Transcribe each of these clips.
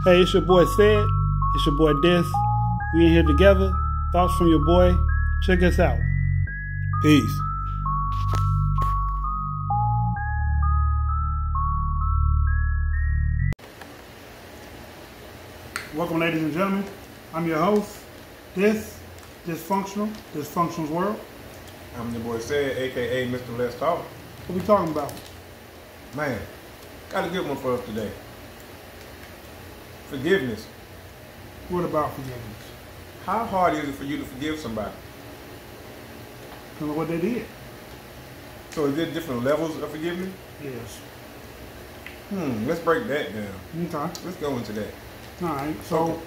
Hey, it's your boy Sid. It's your boy Dis. We in here together. Thoughts from your boy. Check us out. Peace. Welcome, ladies and gentlemen. I'm your host, Dysfunctional's World. I'm your boy Sid, aka Mr. Let's Talk. What we talking about? Man, got a good one for us today. Forgiveness. What about forgiveness? How hard is it for you to forgive somebody? Tell me what they did. So is there different levels of forgiveness? Yes. Let's break that down. Okay. Let's go into that. All right. So,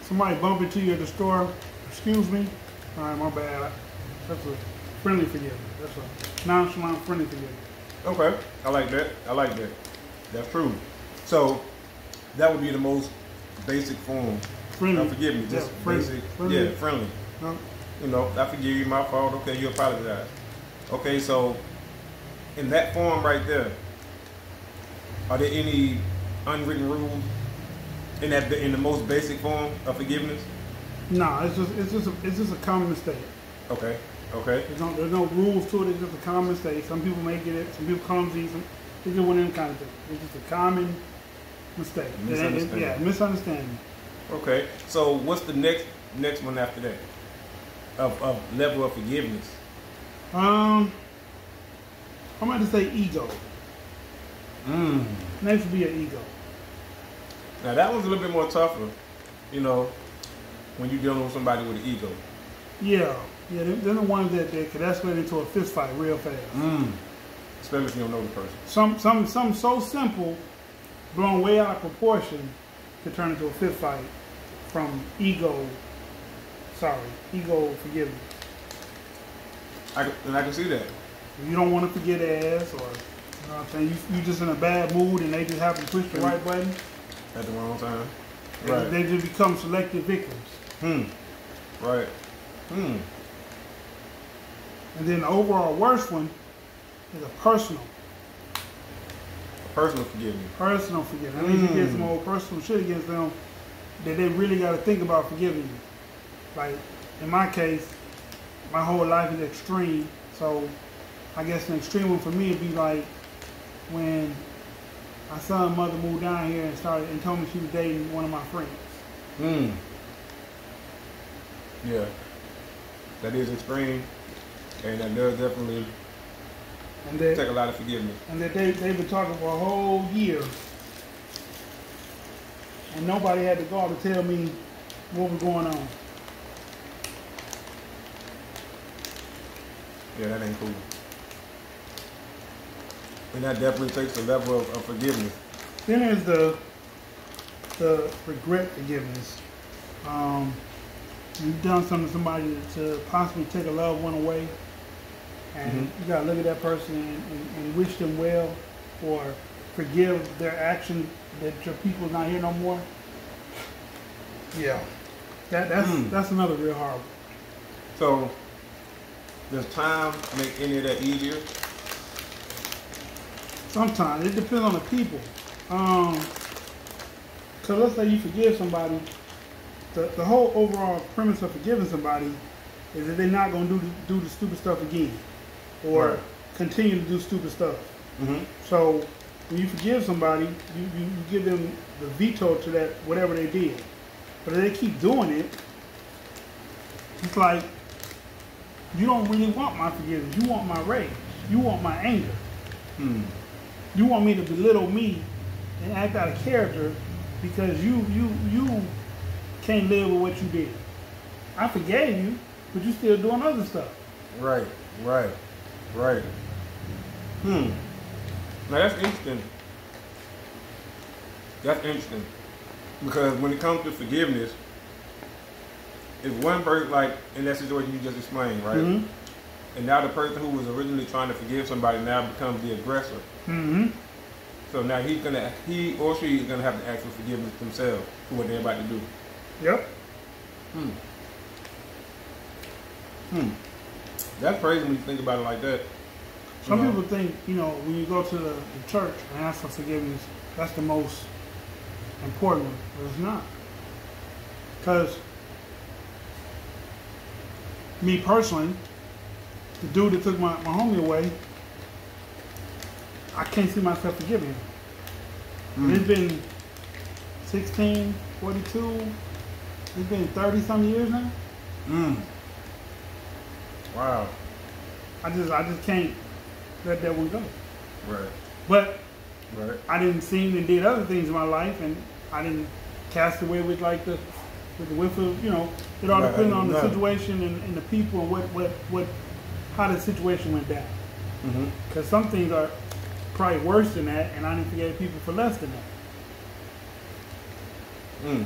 somebody bump into you at the store. Excuse me. All right, my bad. That's a friendly forgiveness. That's a nonchalant friendly forgiveness. Okay, I like that. That's true. So that would be the most basic form Friendly. of forgiveness. Just basic. Friendly. Yeah, friendly. No. You know, I forgive you, my fault. Okay, you apologize. Okay, so in that form right there, are there any unwritten rules in the most basic form of forgiveness? No, it's just a common mistake. Okay. There's no rules to it. It's just a common mistake. Some people make it. Some people clumsy. It's just one of them kind of things. It's just a common mistake. Misunderstanding. Misunderstanding. Okay. So what's the next one after that? Of level of forgiveness? I'm going to say ego. Next would be an ego. Now that one's a little bit more tougher, you know, when you're dealing with somebody with an ego. Yeah, they're the ones that could escalate into a fist fight real fast. Especially if you don't know the person. Something so simple, blown way out of proportion, could turn into a fist fight from ego forgiveness. I can see that. You don't want to forget ass, or you know what I'm saying, you just in a bad mood and they just happen to push the right button. At the wrong time. Right. They just become selective victims. Right. And then the overall worst one is a personal forgiveness. Personal forgiveness. That means you get some old personal shit against them that they really got to think about forgiving you. Like, in my case, my whole life is extreme. So, I guess an extreme one for me would be like when my son and mother moved down here and told me she was dating one of my friends. Yeah. That is extreme, and that does definitely take a lot of forgiveness. And that they've been talking for a whole year, and nobody had to go out to tell me what was going on. Yeah, that ain't cool. And that definitely takes a level of forgiveness. Then there's the regret forgiveness. You've done something to somebody to possibly take a loved one away, and you gotta look at that person and wish them well, or forgive their action that your people's not here no more. Yeah, that's another real hard one. So, does time make any of that easier? Sometimes it depends on the people. Cause let's say you forgive somebody. The whole overall premise of forgiving somebody is that they're not going to do the stupid stuff again, or continue to do stupid stuff. So when you forgive somebody, you give them the veto to that whatever they did. But if they keep doing it, it's like you don't really want my forgiveness. You want my rage. You want my anger. You want me to belittle me and act out of character because you can't live with what you did. I forgave you, but you still doing other stuff. Right. Now that's interesting. Because when it comes to forgiveness, if one person, like in that situation you just explained, right? And now the person who was originally trying to forgive somebody now becomes the aggressor. So now he or she is gonna have to ask for forgiveness themselves for what they're about to do. Yep. That's crazy when you think about it like that. Some people think, when you go to the church and ask for forgiveness, that's the most important, but it's not. Because me personally, the dude that took my homie away, I can't see myself forgiving him. And it's been 16, 42, it's been 30-some years now. Wow. I just can't let that one go. Right. But Right. I didn't seen and did other things in my life, and I didn't cast away with like the whiff of, you know, it all depends on the situation and the people and how the situation went down. Because some things are probably worse than that, and I didn't forgive people for less than that.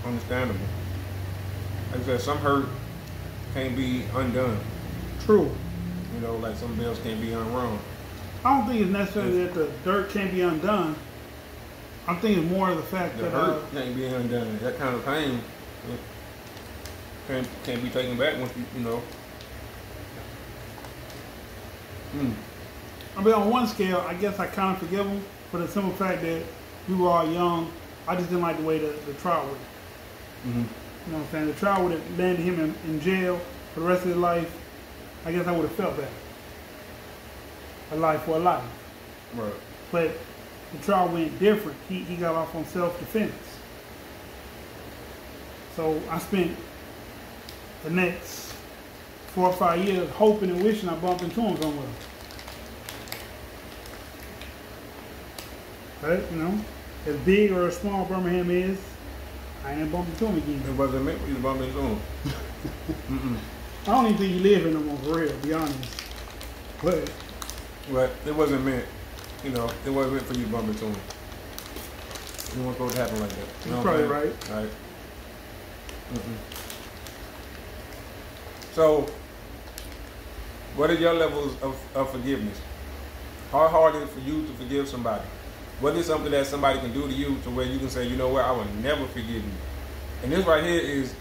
Understandable. Like I said, some hurt can't be undone. True. You know, like some bills can't be unwrung. I don't think it's necessarily that the dirt can't be undone. I'm thinking more of the fact The that hurt can't be undone. That kind of pain can't be taken back once you know. I mean, on one scale, I guess I kind of forgive him for the simple fact that we were all young. I just didn't like the way the trial went. You know what I'm saying? The trial would have landed him in jail for the rest of his life. I guess I would have felt that. A life for a life. Right. But the trial went different. He got off on self-defense. So I spent the next 4 or 5 years hoping and wishing I bumped into him somewhere. But, you know, as big or as small Birmingham is, I ain't bumping into him again. It wasn't meant for you to bump into him. I don't even think he lives in no more, for real, to be honest. But it wasn't meant, you know, it wasn't meant for you to bump into him. It wasn't supposed to happen like that. You you're probably right. Right. So, what are your levels of forgiveness? How hard is it for you to forgive somebody? What is something that somebody can do to you to where you can say, you know what, I will never forgive you? And this right here is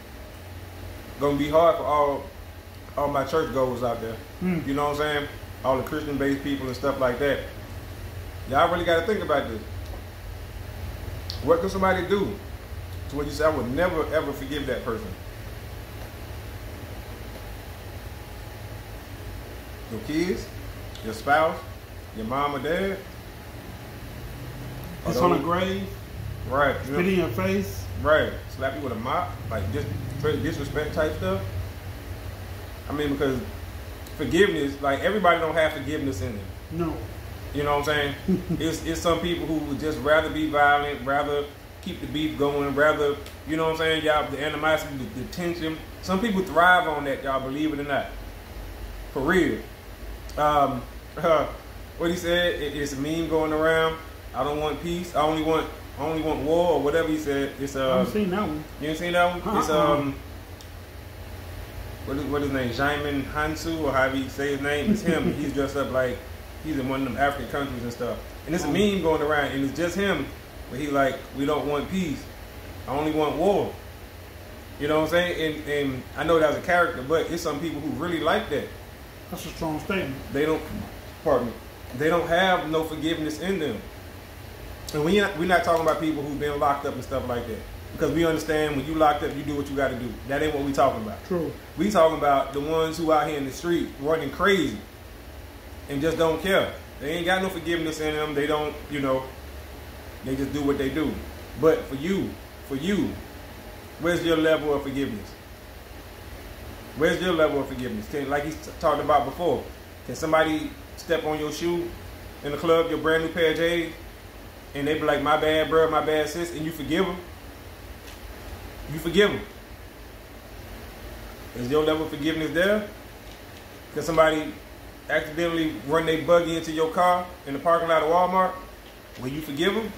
going to be hard for all my church goers out there. You know what I'm saying? All the Christian-based people and stuff like that. Y'all really got to think about this. What can somebody do to where you say, I would never, ever forgive that person? Your kids, your spouse, your mom or dad. It's on a grave. Right. Spit in your face. Right. Slap you with a mop. Like just straight disrespect type stuff. I mean, because forgiveness, like everybody don't have forgiveness in them. No. You know what I'm saying? It's some people who would just rather be violent, rather keep the beef going, rather, you know what I'm saying? Y'all, the animosity, the tension. Some people thrive on that, y'all, believe it or not. For real. What he said, it's a meme going around. I don't want peace. I only want war, or whatever he said. It's I haven't seen that one. You ain't seen that one? It's what his name? Jaimin Hansu, or however he say his name. It's him. He's dressed up like he's in one of them African countries and stuff. And it's a meme going around, and it's just him. But he's like, we don't want peace. I only want war. You know what I'm saying? And I know that's a character, but it's some people who really like that. That's a strong statement. They don't. Pardon me. They don't have no forgiveness in them. And we're not talking about people who've been locked up and stuff like that. Because we understand when you locked up, you do what you got to do. That ain't what we talking about. True. We talking about the ones who out here in the street running crazy and just don't care. They ain't got no forgiveness in them. They don't, you know, they just do what they do. But for you, where's your level of forgiveness? Where's your level of forgiveness? Like he talked about before, can somebody step on your shoe in the club, your brand new pair of J's, and they be like, my bad, bro, my bad, sis, and you forgive them? You forgive them. Is your level of forgiveness there? Can somebody accidentally run their buggy into your car in the parking lot of Walmart? Will you forgive them?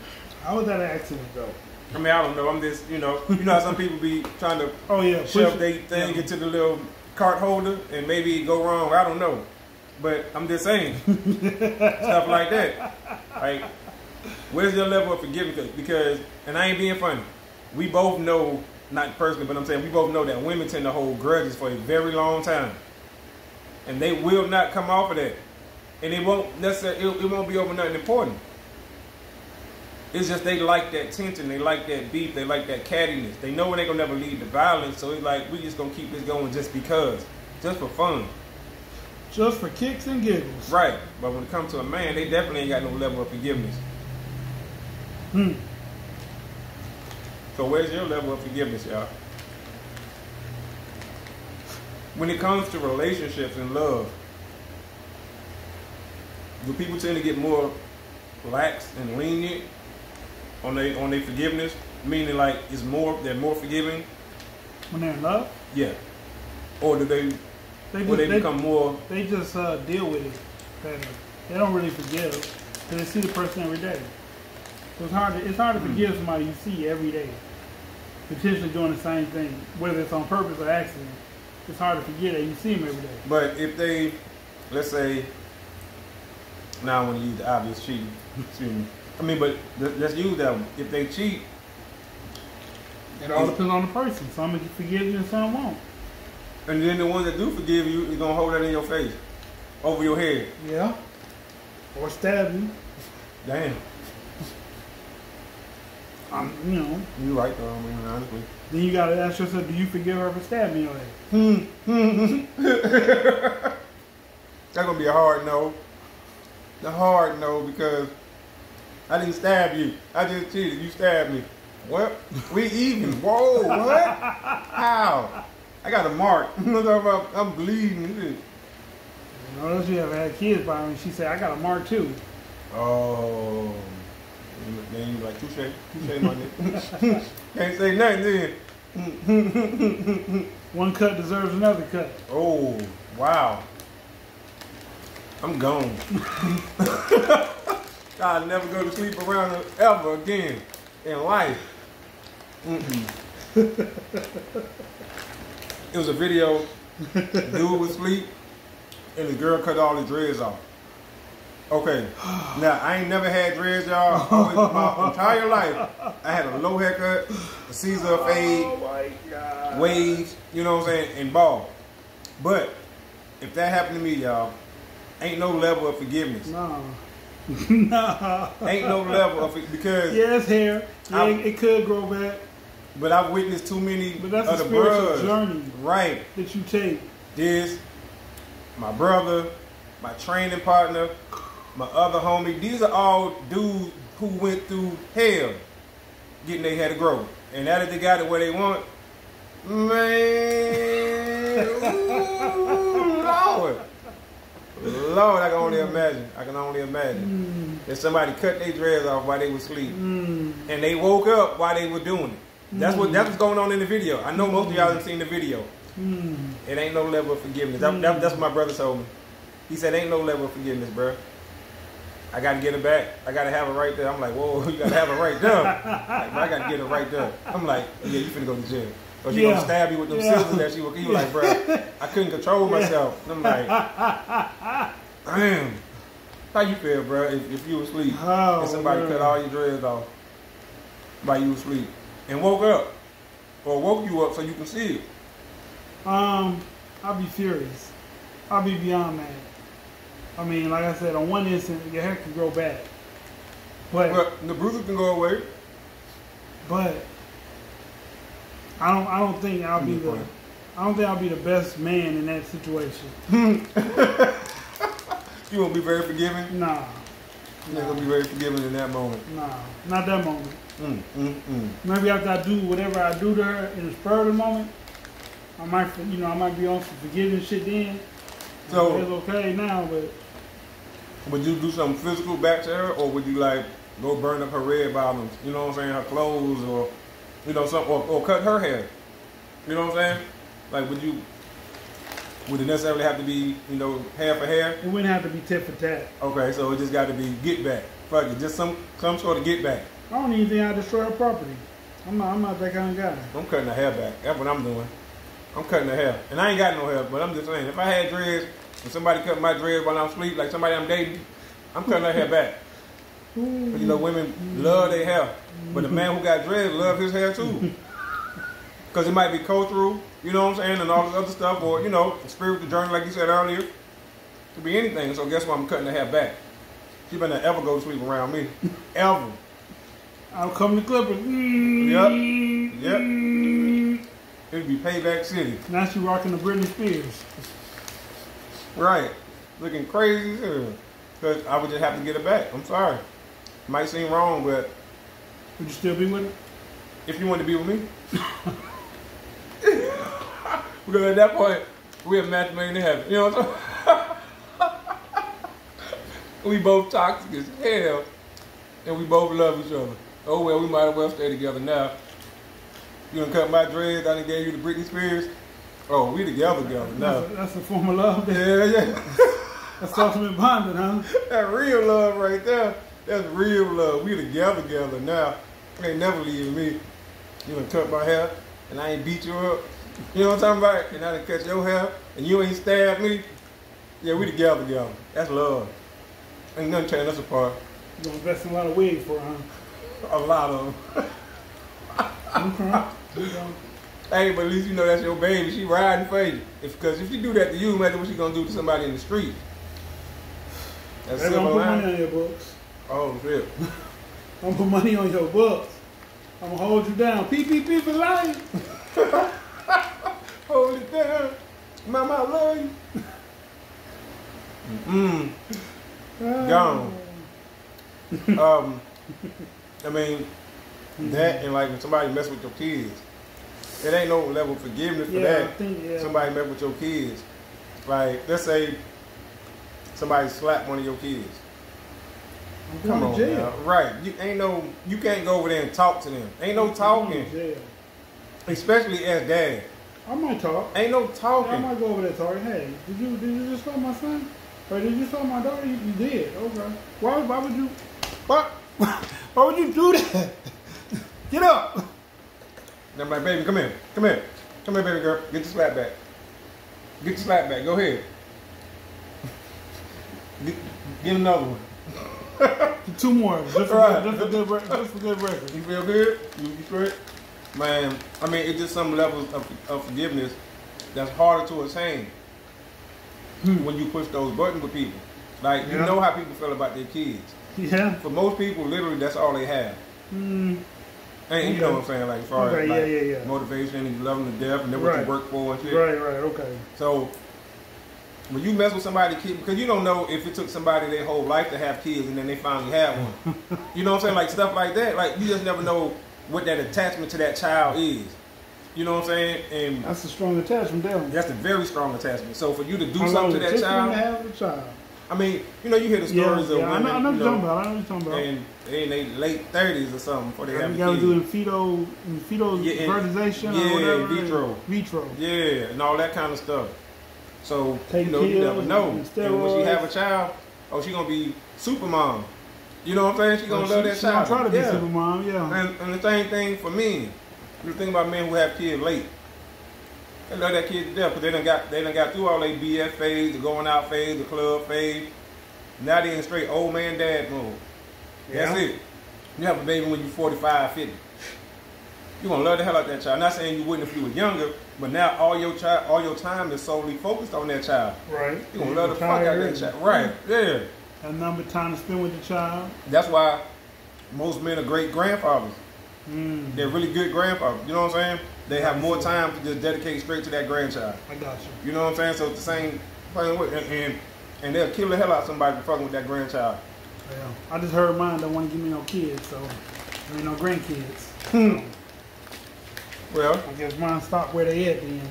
How was that an accident, though? I mean, I don't know. I'm just, you know how some people be trying to shove their thing into the little cart holder and maybe go wrong. I don't know. But I'm just saying. Stuff like that. Like, where's your level of forgiveness? Because, and I ain't being funny, we both know, not personally, but I'm saying we both know that women tend to hold grudges for a very long time. And they will not come off of that. And it won't necessarily, it won't be over nothing important. It's just they like that tension, they like that beef, they like that cattiness. They know it ain't gonna never lead to violence, so it's like we just gonna keep this going just because, just for fun. Just for kicks and giggles. Right, but when it comes to a man, they definitely ain't got no level of forgiveness. So where's your level of forgiveness, y'all? When it comes to relationships and love, do people tend to get more lax and lenient on their forgiveness? Meaning like they're more forgiving? When they're in love? Yeah. Or do they become more? They just deal with it better. They don't really forgive because they see the person every day. So it's hard to forgive somebody you see every day, potentially doing the same thing, whether it's on purpose or accident. It's hard to forget that you see them every day. But if they, let's say, now I want to use the obvious cheating. Excuse me. I mean, but let's use that one. If they cheat, it all depends on the person. Some will forgive you and some won't. And then the ones that do forgive you is gonna hold that in your face, over your head. Yeah. Or stab you. Damn. You know. You right though. I mean, honestly. Then you gotta ask yourself, do you forgive her for stabbing your head? That's gonna be a hard no. The hard no, because I didn't stab you. I just cheated. You stabbed me. What? We even. Whoa, what? How? I got a mark. I'm bleeding. You know, you ever had kids by me, she said, I got a mark too. Oh. Then you like, touche, my nigga. Can't say nothing then. One cut deserves another cut. Oh, wow. I'm gone. I'll never go to sleep around her ever again in life. It was a video, dude was asleep, and the girl cut all his dreads off. Okay, now I ain't never had dreads, y'all. My entire life, I had a low haircut, a Caesar fade, oh my God, waves, you know what I'm saying, and bald. But if that happened to me, y'all, ain't no level of forgiveness. No. No. Ain't no level of it because yes, hair. Yeah, it could grow back. But I've witnessed too many but that's of a the spiritual brothers, journey, right? That you take. This, my brother, my training partner, my other homie. These are all dudes who went through hell getting their hair to grow, and now that they got it where they want, man, ooh, Lord, I can only imagine. I can only imagine that somebody cut their dreads off while they were asleep, and they woke up while they were doing it. That's what's going on in the video. I know most of y'all haven't seen the video. It ain't no level of forgiveness. That's what my brother told me. He said, "Ain't no level of forgiveness, bro. I got to get it back. I got to have it right there." I'm like, "Whoa, you got to have it right there." Like, I got to get it right there. I'm like, "Yeah, you finna go to jail." So she gonna stab you with them scissors that she was. He was like, "Bro, I couldn't control myself." And I'm like, "Damn, how you feel, bro? If you was asleep and somebody cut all your dreads off while you was asleep and woke up or woke you up so you can see it?" I'll be furious. I'll be beyond mad. I mean, like I said, on one instant, your hair can grow back, but the bruises can go away. But I don't think I'll be the best man in that situation. You won't be very forgiving? Nah. You're not gonna be very forgiving in that moment. Nah, not that moment. Maybe after I do whatever I do to her in the spur of the moment, I might be on some forgiving shit then. So it's okay now, but would you do something physical back to her, or would you like go burn up her red bottoms? You know what I'm saying? Her clothes, or something, or cut her hair. You know what I'm saying? Like, would it necessarily have to be, hair for hair? It wouldn't have to be tit for tat. Okay, so it just got to be get back. Fuck it, just some sort of get back. I don't even think I destroy her property. I'm not that kind of guy. I'm cutting her hair back. That's what I'm doing. I'm cutting her hair, and I ain't got no hair. But I'm just saying, if I had dreads and somebody cut my dreads while I'm asleep, like somebody I'm dating, I'm cutting her hair back. But, women love their hair, but the man who got dreads love his hair too. Because it might be cultural, you know what I'm saying, and all this other stuff, or, spiritual journey, like you said earlier. It could be anything, so guess what? I'm cutting her hair back. She better not ever go to sleep around me. Ever. I'll come to Clippers. Yep. It'd be Payback City. Now she rocking the Britney Spears. Right. Looking crazy as hell. Because I would just have to get it back. I'm sorry. Might seem wrong, but Would you still be with her? if you want to be with me. Because at that point, we're a match made in heaven. You know what I'm saying? We both toxic as hell. And we both love each other. Oh well, we might as well stay together now. You done cut my dreads, I done gave you the Britney Spears. Oh, we together now. That's a form of love. Yeah. That's ultimate bonding, huh? That real love right there. That's real love. We together now. You ain't never leaving me. You done cut my hair and I ain't beat you up. You know what I'm talking about? And I done cut your hair and you ain't stabbed me. Yeah, we together. That's love. Ain't nothing tearing us apart. You gonna invest in a lot of wigs for her, huh? A lot of them. Okay. Hey, but at least you know that's your baby. She riding for you. Because if you do that to you, imagine what she gonna do to somebody in the street. That's They're gonna simple put line. money on your books. Oh shit. I'm gonna put money on your books. I'm gonna hold you down. PPP for life. Hold it down. Mama, I love you. Gone. I mean, that and like when somebody mess with your kids, it ain't no level of forgiveness for that. I think, Somebody mess with your kids. Like, let's say somebody slapped one of your kids. I'm Come going on, to jail. now. Right? You can't go over there and talk to them. Ain't no talking, I'm going to jail. especially as dad. I might talk. Ain't no I talking. might go over there and talk. Hey, did you just saw my son? Or did you saw my daughter? You did. Okay. Why would you? Why would you do that? Get up. And I'm like, baby, come here, baby girl, get the slap back. Go ahead. Get another one. Two more. Just Right. for good record. You feel good? You straight? Man, I mean, it's just some levels of forgiveness that's harder to attain when you push those buttons with people. Like, you know how people feel about their kids. Yeah. For most people, literally, that's all they have. And you know what I'm saying, like, as far as like, motivation, and you love them to death, and then what you work for and shit. Right, okay. So, when you mess with somebody, because you don't know if it took somebody their whole life to have kids and then they finally have one. You know what I'm saying? Like, stuff like that. Like, you just never know what that attachment to that child is. You know what I'm saying? And that's a strong attachment there. that's a very strong attachment. So, for you to do something to that child, have a child. I mean, you know, you hear the stories of women, I know what you're talking about. and they in their late 30s or something before they have a kid. You gotta do in fetal fertilization or whatever. Vitro. Yeah, and all that kind of stuff. So, Take you never know. And when she have a child, she gonna be super mom. You know what I'm saying? She gonna love that child. She gonna try to be super mom, And the same thing for men. You think about men who have kids late. They love that kid to death because they done got through all their BF phase, the going out phase, the club phase. Now they in straight old man dad mode. That's it. You have a baby when you're 45, 50. You're gonna love the hell out of that child. I'm not saying you wouldn't if you were younger, but now all your time is solely focused on that child. Right. You're gonna love the fuck out of that child. Right, yeah. A number of time to spend with the child. That's why most men are great grandfathers. They're really good grandfathers. You know what I'm saying? They have more time to just dedicate straight to that grandchild. I got you. You know what I'm saying? So it's the same way. And they'll kill the hell out of somebody for fucking with that grandchild. Yeah. I just heard mine don't want to give me no kids, so I mean no grandkids. Well, I guess mine stopped where they at then.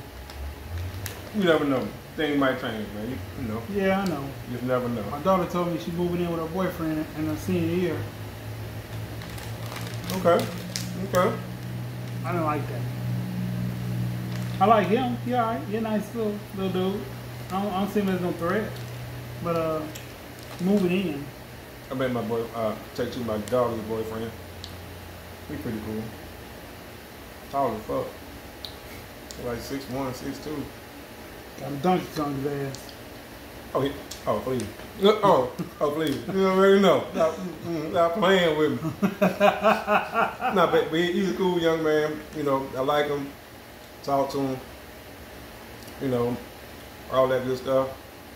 You never know. Things might change, man. You know. Yeah, I know. You just never know. My daughter told me she's moving in with her boyfriend in her senior year. Okay. I don't like that. I like him. He alright. He a nice little dude. I don't see him as no threat. But moving in. I met my take to my daughter's boyfriend. He's pretty cool. Tall as fuck. Like 6'1", 6'2". Got a donkey on his ass. Please. Please. You already know. Stop playing with me. But he's a cool young man. You know, I like him. Talk to him. You know, all that good stuff.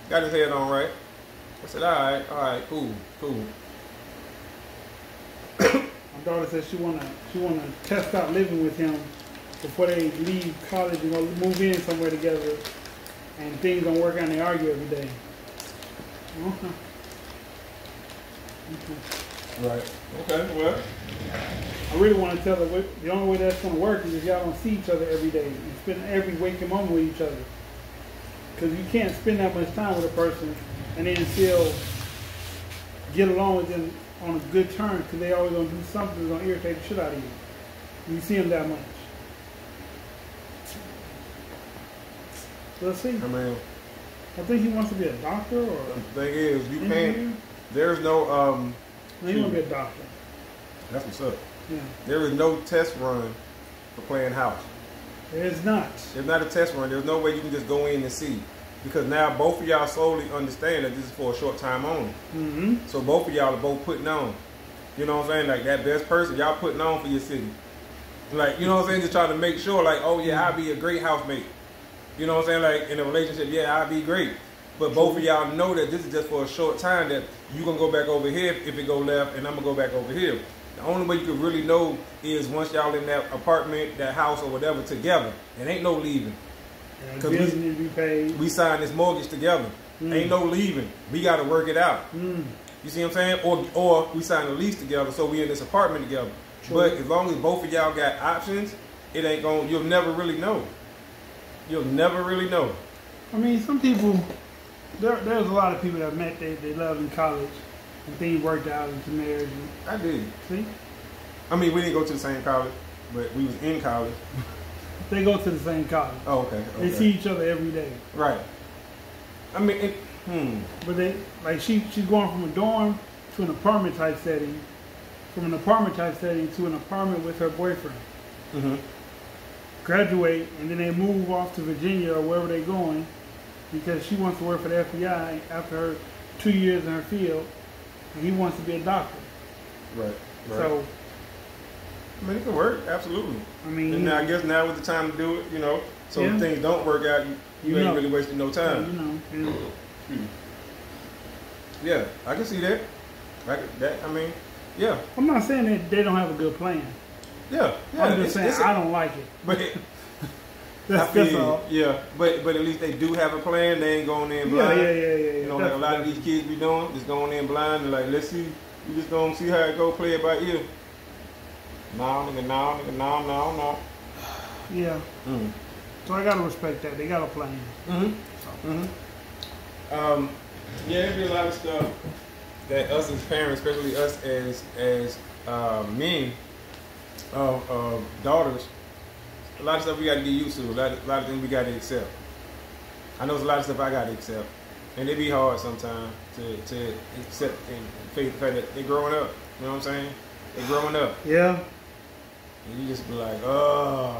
Got his head on right. I said, all right, cool. I'm daughter said she wanna test out living with him before they leave college and go move in somewhere together, and things don't work out and they argue every day. Okay. Right. Okay. Well, I really want to tell her the only way that's going to work is if y'all don't see each other every day and spend every waking moment with each other. Because you can't spend that much time with a person and then still get along with them on a good term, because they always going to do something that's going to irritate the shit out of you. You see them that much. Let's see. I mean, I think he wants to be a doctor or. The thing is, you can't. There's no. No, he want to be a doctor. That's what's up. Yeah. There is no test run for playing house. It's not. There's not a test run. There's no way you can just go in and see. Because now both of y'all slowly understand that this is for a short time only. Mm-hmm. So both of y'all are both putting on. You know what I'm saying? Like that best person, y'all putting on for your city. Like, you know what I'm saying? Just trying to make sure, like, oh yeah, I'll be a great housemate. You know what I'm saying? Like in a relationship, yeah, I'll be great. But both of y'all know that this is just for a short time, that you going to go back over here if it go left, and I'm going to go back over here. The only way you can really know is once y'all in that apartment, that house, or whatever together. And ain't no leaving. Because we signed this mortgage together. Ain't no leaving. We got to work it out. You see what I'm saying? Or we signed a lease together, so we in this apartment together. True. But as long as both of y'all got options, it ain't going. You'll never really know. You'll never really know. I mean, some people. There's a lot of people that met they loved in college, and things worked out into marriage. I did. See? I mean, we didn't go to the same college, but we was in college. They go to the same college. Oh, okay. They see each other every day. Right. I mean, But they she's going from a dorm to an apartment type setting, from an apartment type setting to an apartment with her boyfriend. Mm-hmm. Graduate, and then they move off to Virginia or wherever they're going, because she wants to work for the FBI after her 2 years in her field, and he wants to be a doctor. Right. So, I mean, it can work, absolutely. I mean, and now, I guess now is the time to do it, you know. So if things don't work out, you ain't really wasting no time. Yeah, I can see that. I mean, yeah. I'm not saying that they don't have a good plan. Yeah. I'm just saying I don't like it. But that's all. Yeah, but at least they do have a plan. They ain't going in blind. Yeah. You know, like a lot of these kids be doing, just going in blind and like, let's see, you just gonna see how it go, play it by ear. No. Yeah. So I gotta respect that. They got a plan. Yeah, there'd be a lot of stuff that us as parents, especially us as men, daughters, a lot of stuff we got to get used to. A lot of things we got to accept. I know there's a lot of stuff I got to accept, and it be hard sometimes to accept and face the fact that they're growing up. You know what I'm saying? They're growing up. Yeah. And you just be like, oh,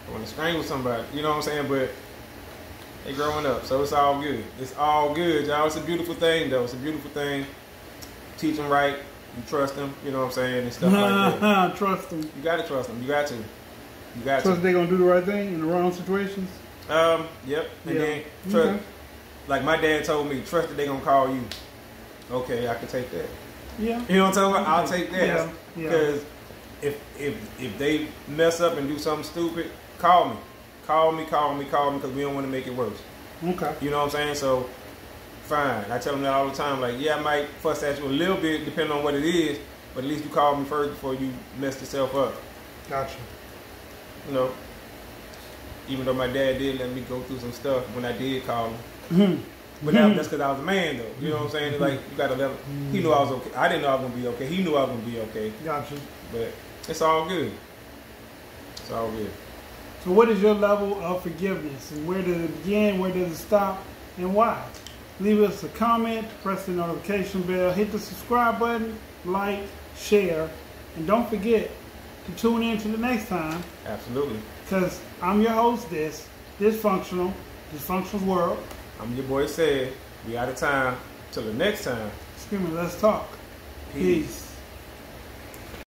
I want to strangle somebody. You know what I'm saying? But they growing up, so it's all good. It's all good, y'all. It's a beautiful thing, though. It's a beautiful thing. Teach them right. You trust them. You know what I'm saying? And stuff like that. Trust them. You got to trust them. You got to. Trust they're going to do the right thing in the wrong situations? Yep. And then trust, like my dad told me, trust that they're going to call you. Okay, I can take that. Yeah. You know what I'm talking about? I'll take that. Yeah. Because if they mess up and do something stupid, call me. Call me, because we don't want to make it worse. Okay. You know what I'm saying? So, fine. I tell them that all the time. Like, yeah, I might fuss at you a little bit, depending on what it is, but at least you call me first before you mess yourself up. Gotcha. You know, even though my dad did let me go through some stuff when I did call him. But that's because I was a man, though. You know what I'm saying? It's like, you got to let him. He knew I was okay. I didn't know I was going to be okay. He knew I was going to be okay. Gotcha. But it's all good. It's all good. So what is your level of forgiveness, and where does it begin, where does it stop, and why? Leave us a comment, press the notification bell, hit the subscribe button, like, share, and don't forget to tune in to the next time. Absolutely. Because I'm your host, Dysfunctional's World. I'm your boy Said. We out of time. Till the next time. Screaming, let's talk. Peace.